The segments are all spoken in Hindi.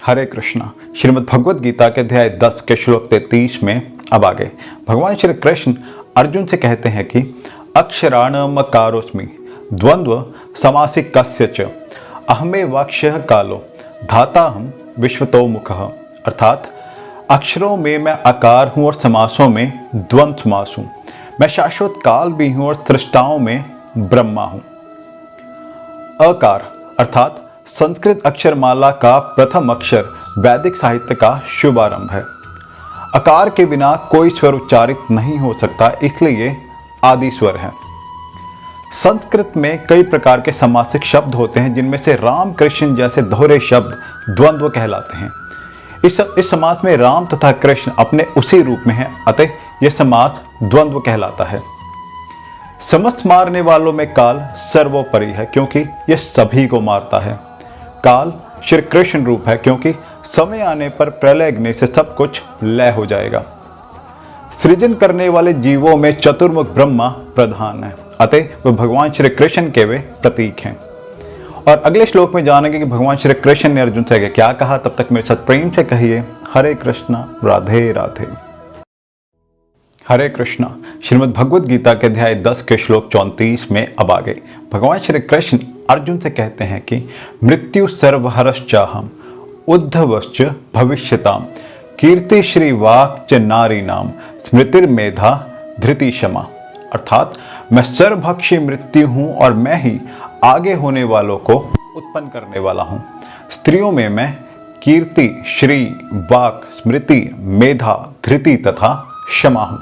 हरे कृष्णा। श्रीमद् भगवद गीता के अध्याय 10 के श्लोक 33 में अब आगे भगवान श्री कृष्ण अर्जुन से कहते हैं कि अक्षराणमकारोस्मि द्वंद्व समासिक कस्य च अहमेवाक्षयः कालो धाताहम विश्वतो मुखः। अर्थात अक्षरों में मैं आकार हूँ और समासों में द्वंद्व समास हूँ। मैं शाश्वत काल भी हूँ और सृष्टाओं में ब्रह्मा हूँ। अकार अर्थात संस्कृत अक्षरमाला का प्रथम अक्षर वैदिक साहित्य का शुभारंभ है। अकार के बिना कोई स्वर उच्चारित नहीं हो सकता, इसलिए आदि स्वर है। संस्कृत में कई प्रकार के समासिक शब्द होते हैं, जिनमें से राम कृष्ण जैसे दोहरे शब्द द्वंद्व कहलाते हैं। इस समास में राम तथा कृष्ण अपने उसी रूप में हैं, अतः यह समास द्वंद्व कहलाता है। समस्त मारने वालों में काल सर्वोपरि है, क्योंकि यह सभी को मारता है। काल श्री कृष्ण रूप है, क्योंकि समय आने पर प्रलय अग्नि से सब कुछ लय हो जाएगा। सृजन करने वाले जीवों में चतुर्मुख ब्रह्मा प्रधान है, अतः वह भगवान श्री कृष्ण के वे प्रतीक हैं। और अगले श्लोक में जानेंगे कि भगवान श्री कृष्ण ने अर्जुन से क्या कहा। तब तक मेरे साथ प्रेम से कहिए हरे कृष्णा राधे राधे। हरे कृष्णा। श्रीमद् भगवद गीता के अध्याय 10 के श्लोक 34 में अब आगे भगवान श्री कृष्ण अर्जुन से कहते हैं कि मृत्यु सर्वहरश्चाहम उद्धवश्च भविष्यताम कीर्ति श्री वाक् च नारी नाम स्मृतिर्मेधा धृति क्षमा। अर्थात मैं सर्वभक्षी मृत्यु हूँ और मैं ही आगे होने वालों को उत्पन्न करने वाला हूँ। स्त्रियों में मैं कीर्ति श्री वाक् स्मृति मेधा धृति तथा क्षमा हूँ।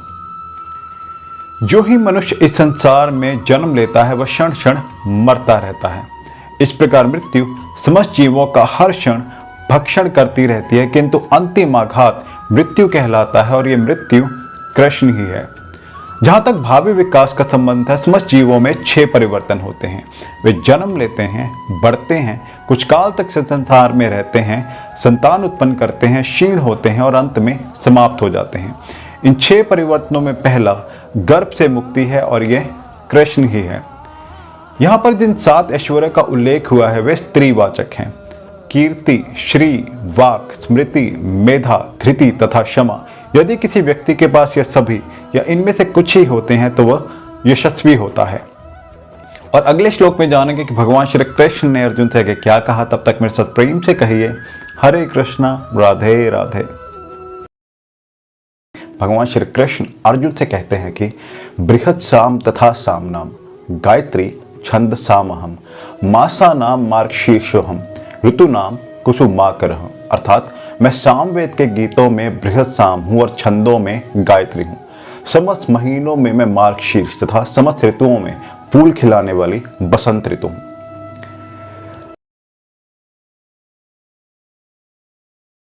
जो ही मनुष्य इस संसार में जन्म लेता है वह क्षण क्षण मरता रहता है। इस प्रकार मृत्यु समस्त जीवों का हर क्षण भक्षण करती रहती है, किंतु अंतिम आघात मृत्यु कहलाता है और ये मृत्यु कृष्ण ही है। जहाँ तक भावी विकास का संबंध है, समस्त जीवों में 6 परिवर्तन होते हैं। वे जन्म लेते हैं, बढ़ते हैं, कुछ काल तक संसार में रहते हैं, संतान उत्पन्न करते हैं, क्षीण होते हैं और अंत में समाप्त हो जाते हैं। इन 6 परिवर्तनों में पहला गर्भ से मुक्ति है और यह कृष्ण ही है। यहाँ पर जिन 7 ऐश्वर्य का उल्लेख हुआ है वे स्त्रीवाचक हैं। कीर्ति श्री वाक् स्मृति मेधा धृति तथा क्षमा। यदि किसी व्यक्ति के पास यह सभी या इनमें से कुछ ही होते हैं तो वह यशस्वी होता है। और अगले श्लोक में जानेंगे कि भगवान श्री कृष्ण ने अर्जुन से क्या कहा। तब तक मेरे साथ प्रेम से कहिए हरे कृष्णा राधे राधे। भगवान श्री कृष्ण अर्जुन से कहते हैं कि बृहत् साम तथा सामनाम गायत्री छंद सामहम मासा नाम मार्गशीर्षोहम ऋतु नाम कुसुमाकरः। अर्थात मैं सामवेद के गीतों में बृहत् साम हूँ और छंदों में गायत्री हूँ। समस्त महीनों में मैं मार्गशीर्ष तथा समस्त ऋतुओं में फूल खिलाने वाली बसंत ऋतु हूँ।